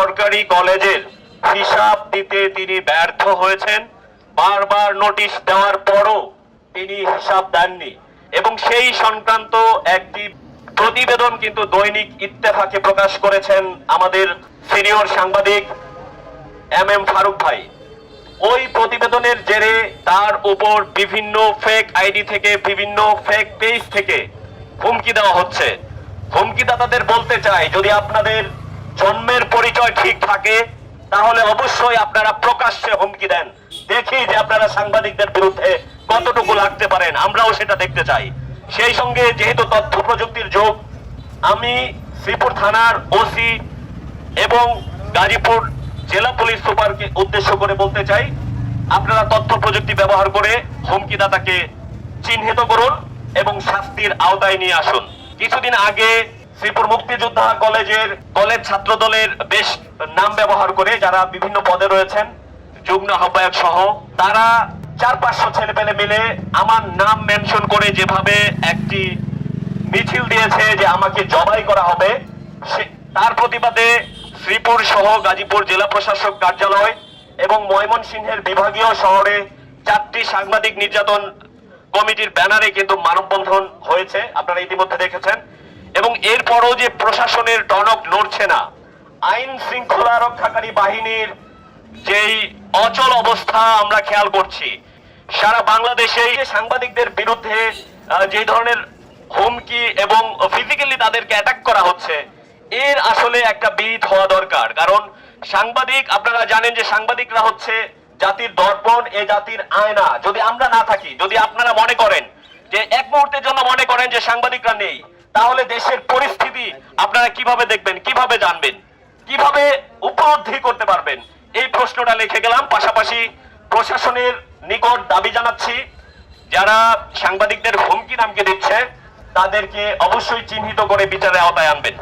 সরকারি কলেজের হিসাব দিতে তিনি ব্যর্থ হয়েছেন। বারবার নোটিশ দেওয়ার পরও তিনি হিসাব দেননি এবং সেই সংক্রান্ত একটি প্রতিবেদন কিন্তু দৈনিক ইত্তেফাকে প্রকাশ করেছেন আমাদের সিনিয়র সাংবাদিক এম ফারুক ভাই। ওই প্রতিবেদনের জেরে তার উপর বিভিন্ন ফেক আইডি থেকে, বিভিন্ন ফেক পেজ থেকে হুমকি দেওয়া হচ্ছে। হুমকিদাতাদের বলতে চাই, যদি আপনাদের জন্মের পরিচয় ঠিক থাকে তাহলে অবশ্যই আপনারা প্রকাশ্যে হুমকি দেন, দেখি যে আপনারা সাংবাদিকদের বিরুদ্ধে কতটুকু লাগতে পারেন, আমরাও সেটা দেখতে চাই। সেই সঙ্গে যেহেতু তথ্য প্রযুক্তির যুগ, আমি শ্রীপুর থানার ওসি এবং গাজীপুর জেলা পুলিশ সুপারকে উদ্দেশ্য করে বলতে চাই, আপনারা তথ্য প্রযুক্তি ব্যবহার করে হুমকিদাতাকে চিহ্নিত করুন এবং শাস্তির আওতায় নিয়ে আসুন। কিছুদিন আগে শ্রীপুর মুক্তিযোদ্ধা কলেজ ছাত্র দলের বেশ নাম ব্যবহার করে, যারা বিভিন্ন পদে রয়েছেন, যুগ্ম আহ্বায়ক সহ, তারা 400-500 ছেলেপেলে মিলে আমার নাম মেনশন করে যেভাবে একটি মিছিল দিয়েছে যে আমাকে জবাই করা হবে, তার প্রতিবাদে শ্রীপুর সহ গাজীপুর জেলা প্রশাসক কার্যালয় এবং ময়মনসিংহের বিভাগীয় শহরে 4টি সাংবাদিক নির্যাতন কমিটির ব্যানারে কিন্তু মানববন্ধন হয়েছে, আপনারা ইতিমধ্যে দেখেছেন। এবং এরপরও যে প্রশাসনের টনক নড়ছে না, আইন শৃঙ্খলা রক্ষাকারী বাহিনীর যেই অচল অবস্থা আমরা খেয়াল করছি, সারা বাংলাদেশে সাংবাদিকদের বিরুদ্ধে যে ধরনের হুমকি এবং ফিজিক্যালি তাদেরকে অ্যাটাক করা হচ্ছে, এর আসলে একটা বিহিত হওয়া দরকার। কারণ সাংবাদিক, আপনারা জানেন যে সাংবাদিকরা হচ্ছে জাতির দর্পণ, এ জাতির আয়না। যদি আমরা না থাকি, যদি আপনারা মনে করেন যে এক মুহূর্তের জন্য মনে করেন যে সাংবাদিকরা নেই, তাহলে দেশের পরিস্থিতি আপনারা কিভাবে দেখবেন, কিভাবে জানবেন, কিভাবে উপলব্ধি করতে পারবেন? এই প্রশ্নটা লিখে গেলাম। পাশাপাশি প্রশাসনের নিকট দাবি জানাচ্ছি, যারা সাংবাদিকদের হুমকি নামকে দিচ্ছে তাদেরকে অবশ্যই চিহ্নিত করে বিচারের আওতায় আনবেন।